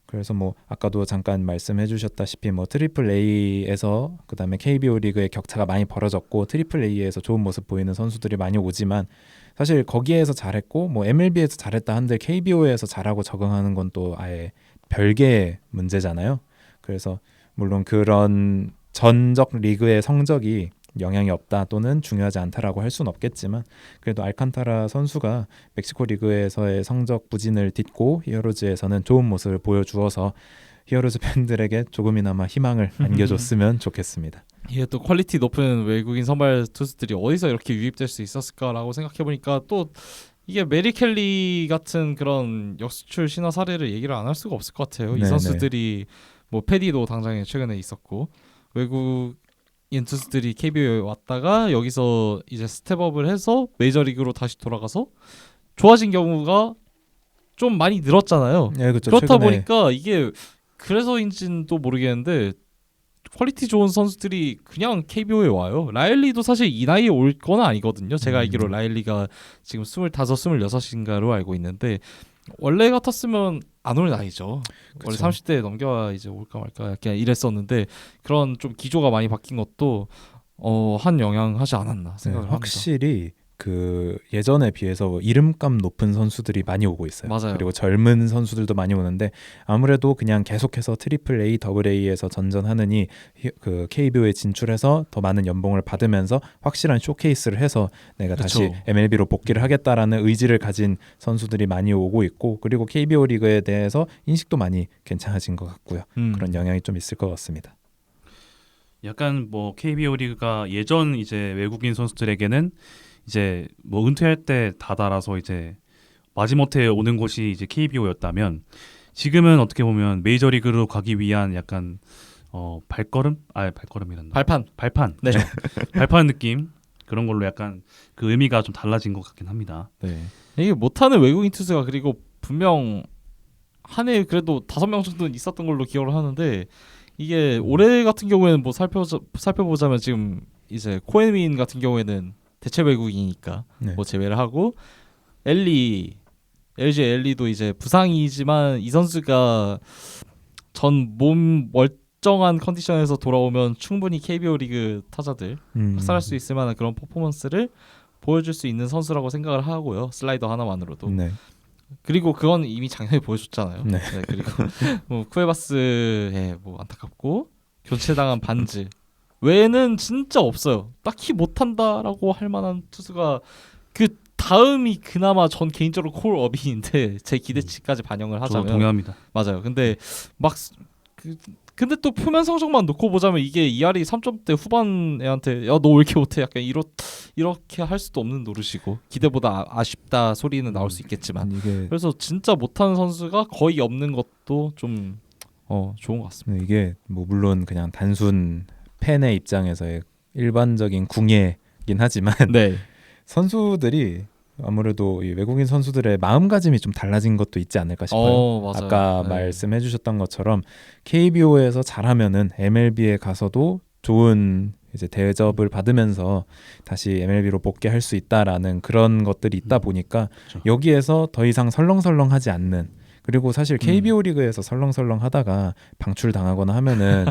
그래서 뭐 아까도 잠깐 말씀해 주셨다시피 뭐 트리플 A에서 그다음에 KBO 리그의 격차가 많이 벌어졌고 트리플 A에서 좋은 모습 보이는 선수들이 많이 오지만 사실 거기에서 잘했고 뭐 MLB에서 잘했다 한들 KBO에서 잘하고 적응하는 건 또 아예 별개의 문제잖아요. 그래서 물론 그런 전적 리그의 성적이 영향이 없다 또는 중요하지 않다라고 할 수는 없겠지만 그래도 알칸타라 선수가 멕시코 리그에서의 성적 부진을 딛고 히어로즈에서는 좋은 모습을 보여주어서 히어로즈 팬들에게 조금이나마 희망을 안겨줬으면 좋겠습니다. 이게 또 퀄리티 높은 외국인 선발 투수들이 어디서 이렇게 유입될 수 있었을까라고 생각해보니까 또 이게 메리 켈리 같은 그런 역수출 신화 사례를 얘기를 안 할 수가 없을 것 같아요. 이 네네. 선수들이 뭐 패디도 당장에 최근에 있었고 외국인 투수들이 KBO에 왔다가 여기서 이제 스텝업을 해서 메이저리그로 다시 돌아가서 좋아진 경우가 좀 많이 늘었잖아요. 네, 그렇죠. 그렇다 최근에 보니까 이게 그래서인지는 또 모르겠는데 퀄리티 좋은 선수들이 그냥 KBO에 와요. 라일리도 사실 이 나이에 올 건 아니거든요. 제가 알기로 라일리가 지금 25, 26인가로 알고 있는데 원래 같았으면 안 올 나이죠. 원래 그쵸. 30대 넘겨야 이제 올까 말까 약간 이랬었는데 그런 좀 기조가 많이 바뀐 것도 한 영향 하지 않았나 생각을 합니다. 확실히 그 예전에 비해서 이름값 높은 선수들이 많이 오고 있어요. 맞아요. 그리고 젊은 선수들도 많이 오는데 아무래도 그냥 계속해서 트리플 A, 더블 A에서 전전하느니 그 KBO에 진출해서 더 많은 연봉을 받으면서 확실한 쇼케이스를 해서 내가 다시 그쵸. MLB로 복귀를 하겠다라는 의지를 가진 선수들이 많이 오고 있고 그리고 KBO 리그에 대해서 인식도 많이 괜찮아진 것 같고요. 그런 영향이 좀 있을 것 같습니다. 약간 뭐 KBO 리그가 예전 이제 외국인 선수들에게는 이제 뭐 은퇴할 때 다다라서 이제 마지못해 오는 곳이 이제 KBO였다면 지금은 어떻게 보면 메이저리그로 가기 위한 약간 발걸음이란다. 발판. 네. 그렇죠? 발판 느낌 그런 걸로 약간 그 의미가 좀 달라진 것 같긴 합니다. 네. 이게 못하는 외국인 투수가 그리고 분명 한 해 그래도 5명 정도는 있었던 걸로 기억을 하는데 이게 올해 같은 경우에는 뭐 살펴보자면 지금 이제 코엔윈 같은 경우에는 대체 외국인이니까 네. 뭐 제외를 하고 LG 엘리도 이제 부상이지만 이 선수가 전 몸 멀쩡한 컨디션에서 돌아오면 충분히 KBO 리그 타자들 학살할 수 있을 만한 그런 퍼포먼스를 보여줄 수 있는 선수라고 생각을 하고요. 슬라이더 하나만으로도. 네. 그리고 그건 이미 작년에 보여줬잖아요. 네. 네, 그리고 뭐 쿠에바스에 뭐 안타깝고 교체당한 반즈 외에는 진짜 없어요. 딱히 못한다라고 할 만한 투수가 그 다음이 그나마 전 개인적으로 콜 어빈인데 제 기대치까지 반영을 저도 하자면 동의합니다. 맞아요. 근데 막 그 근데 또 표면 성적만 놓고 보자면 이게 ER이 3점대 후반 애한테 야 너 왜 이렇게 못해 약간 이렇게 할 수도 없는 노릇이고 기대보다 아쉽다 소리는 나올 수 있겠지만 이게 그래서 진짜 못하는 선수가 거의 없는 것도 좀 좋은 것 같습니다. 이게 뭐 물론 그냥 단순 팬의 입장에서의 일반적인 궁예긴 하지만 네. 선수들이 아무래도 이 외국인 선수들의 마음가짐이 좀 달라진 것도 있지 않을까 싶어요. 맞아요. 아까 네. 말씀해주셨던 것처럼 KBO에서 잘하면은 MLB에 가서도 좋은 이제 대접을 받으면서 다시 MLB로 복귀할 수 있다라는 그런 것들이 있다 보니까 그렇죠. 여기에서 더 이상 설렁설렁하지 않는, 그리고 사실 KBO 리그에서 설렁설렁 하다가 방출 당하거나 하면은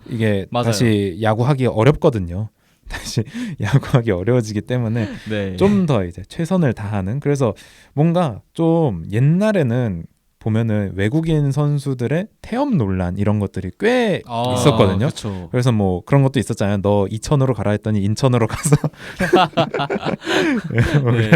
이게 맞아요. 다시 야구하기 어렵거든요. 다시 야구하기 어려워지기 때문에 네. 좀 더 이제 최선을 다하는, 그래서 뭔가 좀 옛날에는 보면은 외국인 선수들의 태업 논란 이런 것들이 꽤 있었거든요. 그렇죠. 그래서 뭐 그런 것도 있었잖아요. 너 이천으로 가라 했더니 인천으로 가서 네.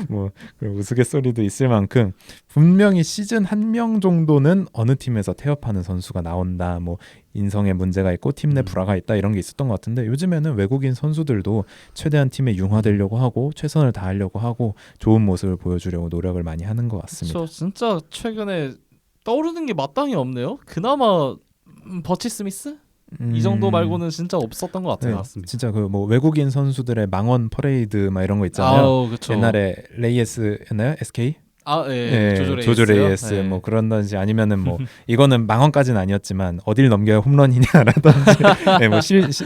뭐 그런 우스갯소리도 있을 만큼 분명히 시즌 한 명 정도는 어느 팀에서 태업하는 선수가 나온다, 뭐 인성에 문제가 있고 팀 내 불화가 있다 이런 게 있었던 것 같은데, 요즘에는 외국인 선수들도 최대한 팀에 융화되려고 하고 최선을 다하려고 하고 좋은 모습을 보여주려고 노력을 많이 하는 것 같습니다. 그렇죠. 진짜 최근에 떠오르는 게 마땅히 없네요. 그나마 버치 스미스? 이 정도 말고는 진짜 없었던 것 같아요. 네, 맞습니다. 진짜 그 뭐 외국인 선수들의 망원 퍼레이드 막 이런 거 있잖아요. 그렇죠. 옛날에 레이에스였나요? SK? 예, 조조 레이에스 뭐 그런다든지, 아니면은 뭐 이거는 망원까지는 아니었지만 어딜 넘겨야 홈런이냐라든지 네, 뭐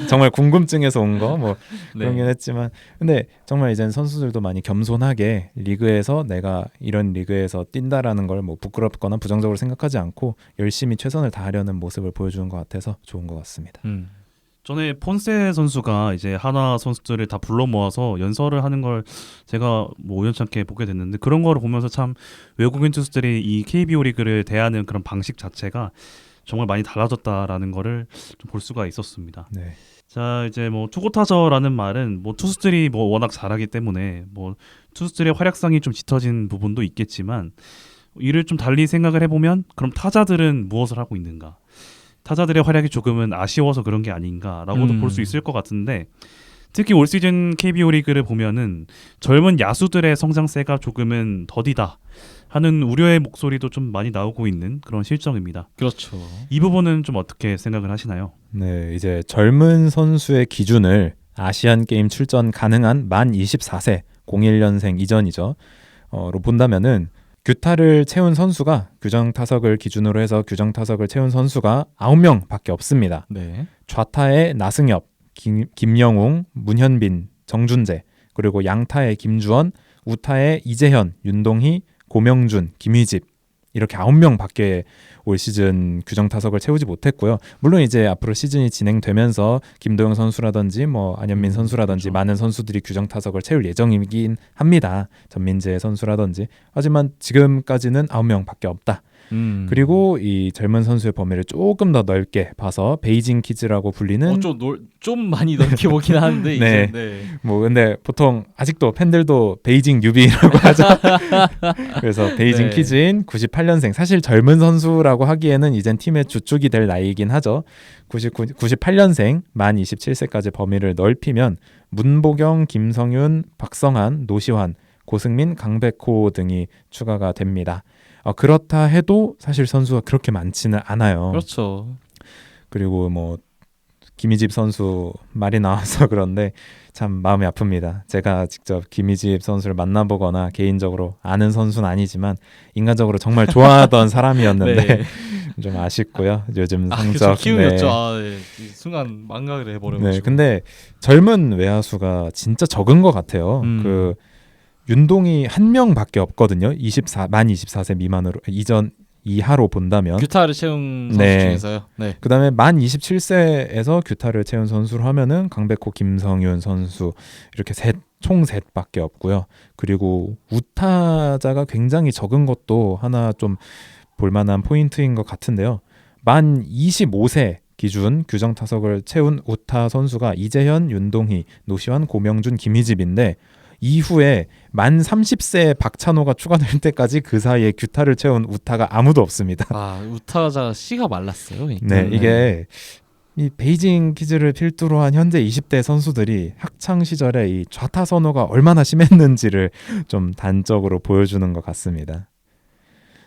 정말 궁금증에서 온 거 뭐 그런긴 했지만, 근데 정말 이젠 선수들도 많이 겸손하게 리그에서 내가 이런 리그에서 뛴다라는 걸 뭐 부끄럽거나 부정적으로 생각하지 않고 열심히 최선을 다하려는 모습을 보여주는 것 같아서 좋은 것 같습니다. 전에 폰세 선수가 이제 한화 선수들을 다 불러 모아서 연설을 하는 걸 제가 뭐 우연찮게 보게 됐는데, 그런 거를 보면서 참 외국인 투수들이 이 KBO 리그를 대하는 그런 방식 자체가 정말 많이 달라졌다라는 거를 좀 볼 수가 있었습니다. 네. 자, 이제 뭐 투고타저라는 말은 뭐 투수들이 뭐 워낙 잘하기 때문에 뭐 투수들의 활약상이 좀 짙어진 부분도 있겠지만, 이를 좀 달리 생각을 해보면 그럼 타자들은 무엇을 하고 있는가? 타자들의 활약이 조금은 아쉬워서 그런 게 아닌가라고도 볼 수 있을 것 같은데, 특히 올 시즌 KBO 리그를 보면은 젊은 야수들의 성장세가 조금은 더디다 하는 우려의 목소리도 좀 많이 나오고 있는 그런 실정입니다. 그렇죠. 이 부분은 좀 어떻게 생각을 하시나요? 네, 이제 젊은 선수의 기준을 아시안 게임 출전 가능한 만 24세 01년생 이전이죠. 로 본다면은 규타를 채운 선수가, 규정 타석을 기준으로 해서 규정 타석을 채운 선수가 9명밖에 없습니다. 네. 좌타의 나승엽, 김영웅, 문현빈, 정준재, 그리고 양타의 김주원, 우타의 이재현, 윤동희, 고명준, 김희집, 이렇게 9명밖에 올 시즌 규정 타석을 채우지 못했고요. 물론 이제 앞으로 시즌이 진행되면서 김도영 선수라든지 뭐 안현민 선수라든지 그렇죠. 많은 선수들이 규정 타석을 채울 예정이긴 합니다. 전민재 선수라든지. 하지만 지금까지는 9명밖에 없다. 그리고 이 젊은 선수의 범위를 조금 더 넓게 봐서 베이징 키즈라고 불리는 좀 많이 넓게 보긴 하는데 이제 뭐 근데 보통 아직도 팬들도 베이징 뉴비라고 하죠. 그래서 베이징 키즈인 98년생, 사실 젊은 선수라고 하기에는 이젠 팀의 주축이 될 나이이긴 하죠. 98년생 만 27세까지 범위를 넓히면 문보경, 김성윤, 박성한, 노시환, 고승민, 강백호 등이 추가가 됩니다. 그렇다 해도 사실 선수가 그렇게 많지는 않아요. 그렇죠. 그리고 뭐 김희집 선수 말이 나와서 그런데 참 마음이 아픕니다. 제가 직접 김희집 선수를 만나보거나 개인적으로 아는 선수는 아니지만 인간적으로 정말 좋아하던 사람이었는데 좀 아쉽고요. 요즘 성적 키움이었죠. 이 순간 망각을 해버려가지고. 네, 근데 젊은 외야수가 진짜 적은 것 같아요. 그 윤동이 한 명밖에 없거든요. 만 24세 미만으로 이하로 본다면 규타를 채운 선수 중에서요. 네. 그다음에 만 27세에서 규타를 채운 선수로 하면은 강백호, 김성윤 선수 이렇게 총 셋밖에 없고요. 그리고 우타자가 굉장히 적은 것도 하나 좀 볼만한 포인트인 것 같은데요. 만 25세 기준 규정 타석을 채운 우타 선수가 이재현, 윤동희, 노시환, 고명준, 김희집인데 이후에 만 30세에 박찬호가 추가될 때까지 그 사이에 규타를 채운 우타가 아무도 없습니다. 아 우타자 씨가 말랐어요. 네, 이게 이 베이징 퀴즈를 필두로 한 현재 20대 선수들이 학창 시절에 이 좌타 선호가 얼마나 심했는지를 좀 단적으로 보여주는 것 같습니다.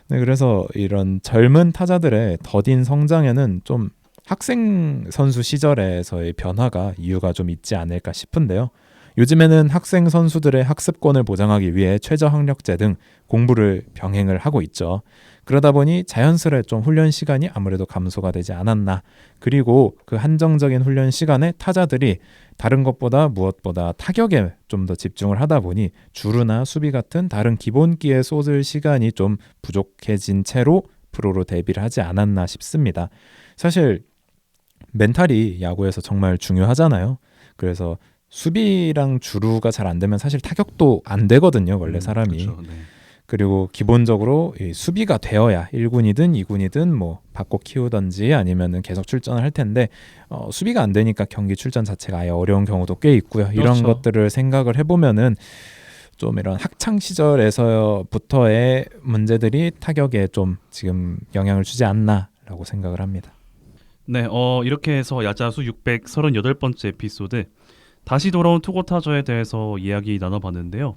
네, 그래서 이런 젊은 타자들의 더딘 성장에는 좀 학생 선수 시절에서의 변화가 이유가 좀 있지 않을까 싶은데요. 요즘에는 학생 선수들의 학습권을 보장하기 위해 최저학력제 등 공부를 병행을 하고 있죠. 그러다 보니 자연스레 좀 훈련 시간이 아무래도 감소가 되지 않았나. 그리고 그 한정적인 훈련 시간에 타자들이 다른 것보다 무엇보다 타격에 좀 더 집중을 하다 보니 주루나 수비 같은 다른 기본기에 쏟을 시간이 좀 부족해진 채로 프로로 데뷔를 하지 않았나 싶습니다. 사실 멘탈이 야구에서 정말 중요하잖아요. 그래서 수비랑 주루가 잘 안 되면 사실 타격도 안 되거든요. 원래 사람이. 그렇죠. 네. 그리고 기본적으로 이 수비가 되어야 1군이든 2군이든 뭐 바꿔 키우던지 아니면은 계속 출전을 할 텐데 수비가 안 되니까 경기 출전 자체가 아예 어려운 경우도 꽤 있고요. 이런 그렇죠. 것들을 생각을 해보면은 좀 이런 학창 시절에서부터의 문제들이 타격에 좀 지금 영향을 주지 않나라고 생각을 합니다. 네, 이렇게 해서 야자수 638번째 에피소드 다시 돌아온 투고 타저에 대해서 이야기 나눠봤는데요.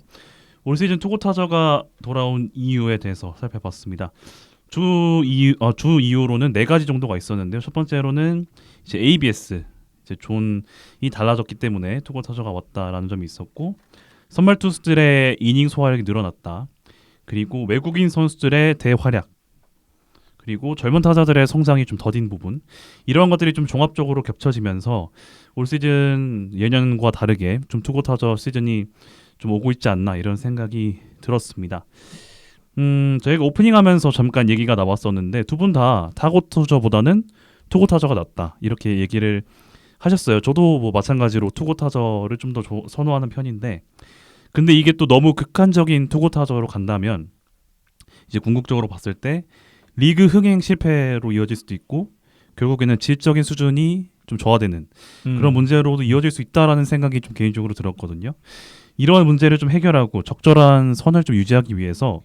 올 시즌 투고 타저가 돌아온 이유에 대해서 살펴봤습니다. 주 이유로는 네 가지 정도가 있었는데요. 첫 번째로는 이제 ABS, 이제 존이 달라졌기 때문에 투고 타저가 왔다라는 점이 있었고, 선발 투수들의 이닝 소화력이 늘어났다. 그리고 외국인 선수들의 대활약, 그리고 젊은 타자들의 성장이 좀 더딘 부분, 이러한 것들이 좀 종합적으로 겹쳐지면서 올 시즌 예년과 다르게 좀 투고 타저 시즌이 좀 오고 있지 않나 이런 생각이 들었습니다. 저희가 오프닝하면서 잠깐 얘기가 나왔었는데 두 분 다 타고 타저보다는 투고 타저가 낫다 이렇게 얘기를 하셨어요. 저도 뭐 마찬가지로 투고 타저를 좀 더 선호하는 편인데, 근데 이게 또 너무 극한적인 투고 타저로 간다면 이제 궁극적으로 봤을 때 리그 흥행 실패로 이어질 수도 있고 결국에는 질적인 수준이 좀 저하되는 그런 문제로도 이어질 수 있다라는 생각이 좀 개인적으로 들었거든요. 이러한 문제를 좀 해결하고 적절한 선을 좀 유지하기 위해서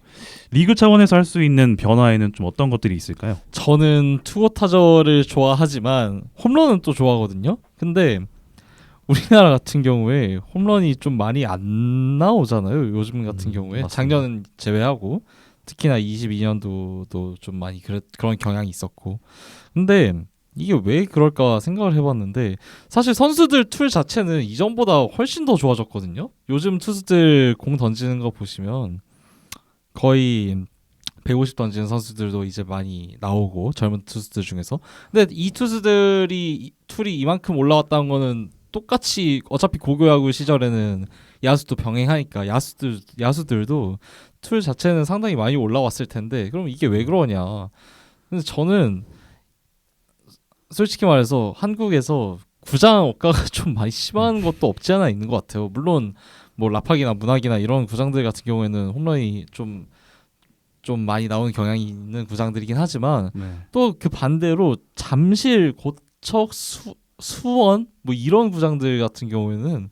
리그 차원에서 할 수 있는 변화에는 좀 어떤 것들이 있을까요? 저는 투고 타저를 좋아하지만 홈런은 또 좋아하거든요. 근데 우리나라 같은 경우에 홈런이 좀 많이 안 나오잖아요. 요즘 같은 경우에 맞습니다. 작년은 제외하고 특히나 22년도도 좀 많이 그런 경향이 있었고, 근데 이게 왜 그럴까 생각을 해봤는데 사실 선수들 툴 자체는 이전보다 훨씬 더 좋아졌거든요. 요즘 투수들 공 던지는 거 보시면 거의 150 던지는 선수들도 이제 많이 나오고 젊은 투수들 중에서. 근데 이 투수들이 툴이 이만큼 올라왔다는 거는 똑같이 어차피 고교야구 시절에는 야수도 병행하니까 야수들도 툴 자체는 상당히 많이 올라왔을 텐데 그럼 이게 왜 그러냐. 근데 저는 솔직히 말해서 한국에서 구장 억가가 좀 많이 심한 것도 없지 않아 있는 것 같아요. 물론 뭐 라팍이나 문학이나 이런 구장들 같은 경우에는 홈런이 좀 많이 나오는 경향이 있는 구장들이긴 하지만 네. 또 그 반대로 잠실, 고척, 수원 뭐 이런 구장들 같은 경우에는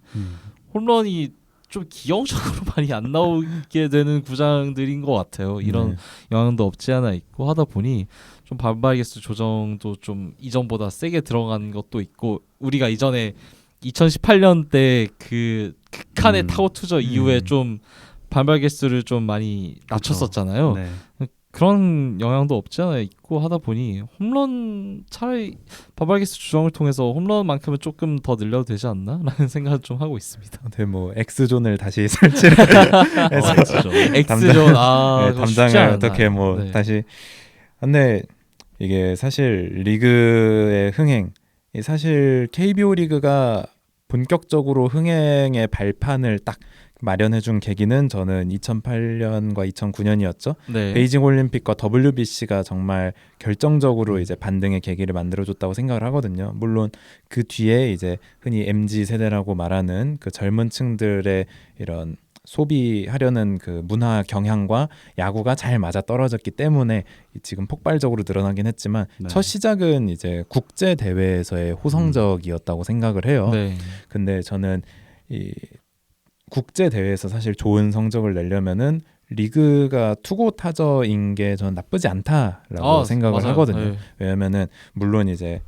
홈런이 좀 기형적으로 많이 안 나오게 되는 구장들인 것 같아요. 이런 영향도 없지 않아 있고 하다 보니 좀 반발 개수 조정도 좀 이전보다 세게 들어간 것도 있고, 우리가 이전에 2018년 때 그 극한의 타고 투저 이후에 좀 반발 개수를 좀 많이 낮췄었잖아요. 네. 그런 영향도 없지 않아 있고 하다 보니 홈런 차라리 반발 개수 조정을 통해서 홈런만큼은 조금 더 늘려도 되지 않나? 라는 생각을 좀 하고 있습니다. 네, 뭐 X존을 다시 설치를 해서 X존 그거 쉽지 담당을 않아요. 어떻게 뭐 네. 다시. 근데 이게 사실 리그의 흥행, 사실 KBO 리그가 본격적으로 흥행의 발판을 딱 마련해준 계기는 저는 2008년과 2009년이었죠. 네. 베이징 올림픽과 WBC가 정말 결정적으로 이제 반등의 계기를 만들어줬다고 생각을 하거든요. 물론 그 뒤에 이제 흔히 MZ 세대라고 말하는 그 젊은 층들의 이런 소비하려는 그 문화 경향과 야구가 잘 맞아 떨어졌기 때문에 지금 폭발적으로 늘어나긴 했지만 네. 첫 시작은 이제 국제 대회에서의 호성적이었다고 생각을 해요. 네. 근데 저는 이 국제 대회에서 사실 좋은 성적을 내려면은 리그가 투고 타저인 게 저는 나쁘지 않다라고 생각을 맞아요. 하거든요. 네. 왜냐면은 물론 이제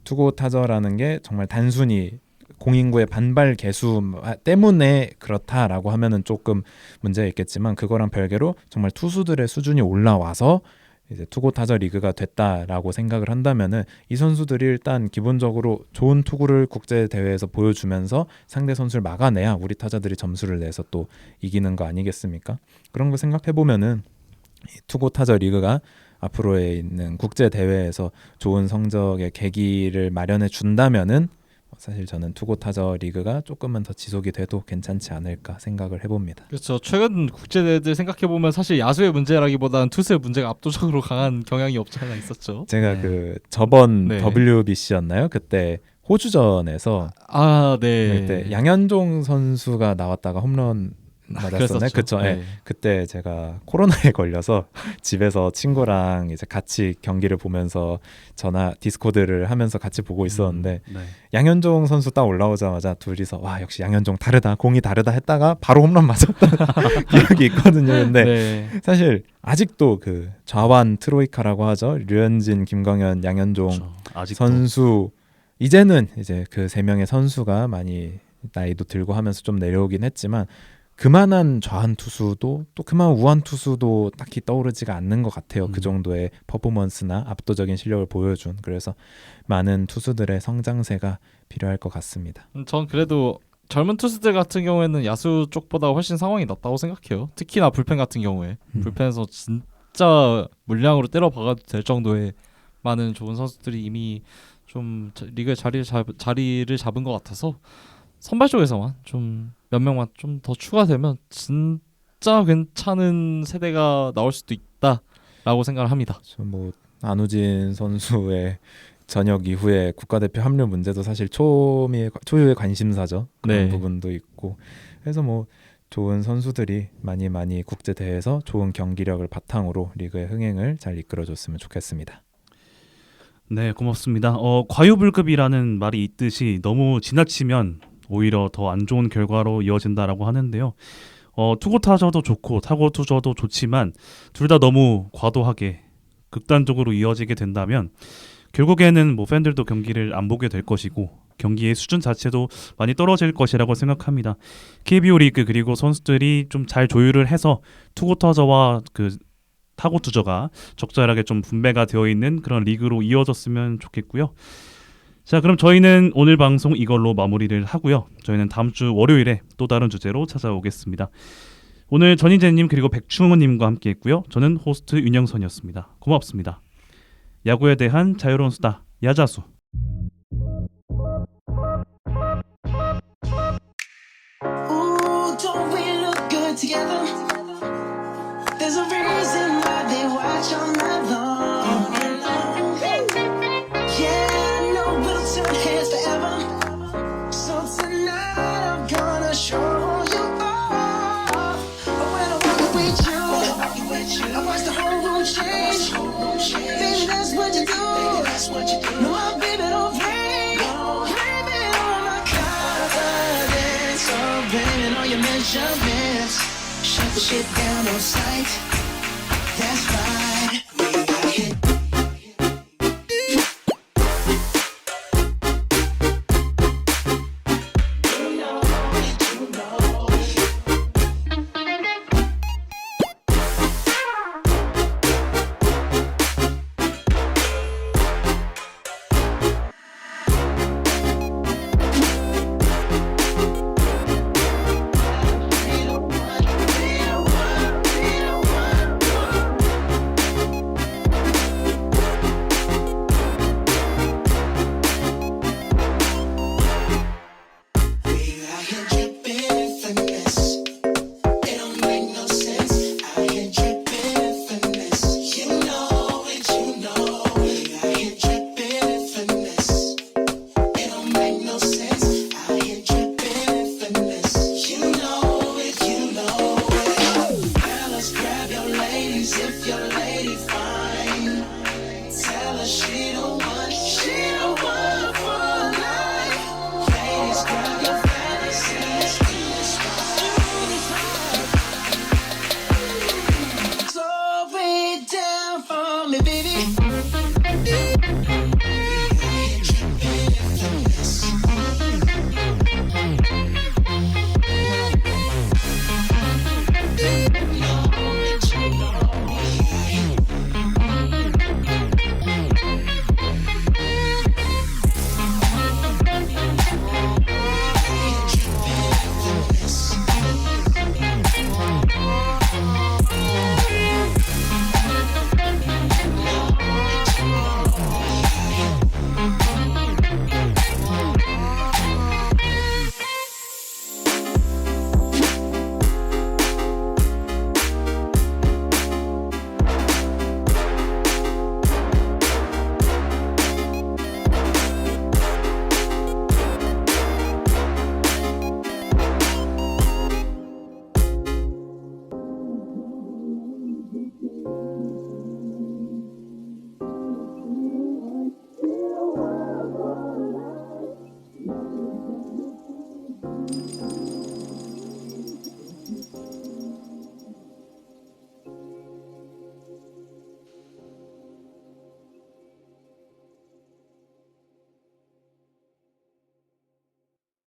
투고 타저라는 게 정말 단순히 공인구의 반발 개수 때문에 그렇다라고 하면은 조금 문제가 있겠지만 그거랑 별개로 정말 투수들의 수준이 올라와서 이제 투고 타저 리그가 됐다라고 생각을 한다면은 이 선수들이 일단 기본적으로 좋은 투구를 국제 대회에서 보여주면서 상대 선수를 막아내야 우리 타자들이 점수를 내서 또 이기는 거 아니겠습니까? 그런 거 생각해 보면은 이 투고 타저 리그가 앞으로에 있는 국제 대회에서 좋은 성적의 계기를 마련해 준다면은 사실 저는 투고 타저 리그가 조금만 더 지속이 돼도 괜찮지 않을까 생각을 해봅니다. 그렇죠. 최근 국제 대회들 생각해 보면 사실 야수의 문제라기보다는 투수의 문제가 압도적으로 강한 경향이 없지 않아 있었죠. 제가 네. 그 저번 네. WBC였나요? 그때 호주전에서 네. 그때 양현종 선수가 나왔다가 홈런 맞았었나요? 그쵸. 네. 그때 제가 코로나에 걸려서 집에서 친구랑 이제 같이 경기를 보면서 전화 디스코드를 하면서 같이 보고 있었는데 네. 양현종 선수 딱 올라오자마자 둘이서 와 역시 양현종 다르다 공이 다르다 했다가 바로 홈런 맞았던 기억이 있거든요. 근데 네. 사실 아직도 그 좌완 트로이카라고 하죠. 류현진, 김광현, 양현종 그렇죠. 아직도 선수 이제는 이제 그 세 명의 선수가 많이 나이도 들고 하면서 좀 내려오긴 했지만 그만한 좌완 투수도 또 그만한 우완 투수도 딱히 떠오르지가 않는 것 같아요. 그 정도의 퍼포먼스나 압도적인 실력을 보여준 그래서 많은 투수들의 성장세가 필요할 것 같습니다. 전 그래도 젊은 투수들 같은 경우에는 야수 쪽보다 훨씬 상황이 낫다고 생각해요. 특히나 불펜 같은 경우에 불펜에서 진짜 물량으로 때려 박아도 될 정도의 많은 좋은 선수들이 이미 좀 리그에 자리를 잡은 것 같아서 선발 쪽에서만 좀 몇 명만 좀 더 추가되면 진짜 괜찮은 세대가 나올 수도 있다라고 생각을 합니다. 뭐 안우진 선수의 전역 이후에 국가대표 합류 문제도 사실 초유의 관심사죠. 그런 네. 부분도 있고 그래서 뭐 좋은 선수들이 많이 국제 대회에서 좋은 경기력을 바탕으로 리그의 흥행을 잘 이끌어줬으면 좋겠습니다. 네, 고맙습니다. 과유불급이라는 말이 있듯이 너무 지나치면 오히려 더 안 좋은 결과로 이어진다라고 하는데요. 투고 타저도 좋고 타고 투저도 좋지만 둘 다 너무 과도하게 극단적으로 이어지게 된다면 결국에는 뭐 팬들도 경기를 안 보게 될 것이고 경기의 수준 자체도 많이 떨어질 것이라고 생각합니다. KBO 리그 그리고 선수들이 좀 잘 조율을 해서 투고 타저와 그 타고 투저가 적절하게 좀 분배가 되어 있는 그런 리그로 이어졌으면 좋겠고요. 자, 그럼 저희는 오늘 방송 이걸로 마무리를 하고요. 저희는 다음 주 월요일에 또 다른 주제로 찾아오겠습니다. 오늘 전희재님 그리고 백충호님과 함께했고요. 저는 호스트 윤영선이었습니다. 고맙습니다. 야구에 대한 자유로운 수다 야자수. Ooh, don't we look good together? There's a reason why they watch all night long. Yeah, I know we'll turn heads forever. So tonight I'm gonna show you all. When I walk with you, I watch the whole room change. Baby, that's what you do. No, my baby don't play. Blame it on my confidence. So blame it on your measurements. Shut the shit down on sight.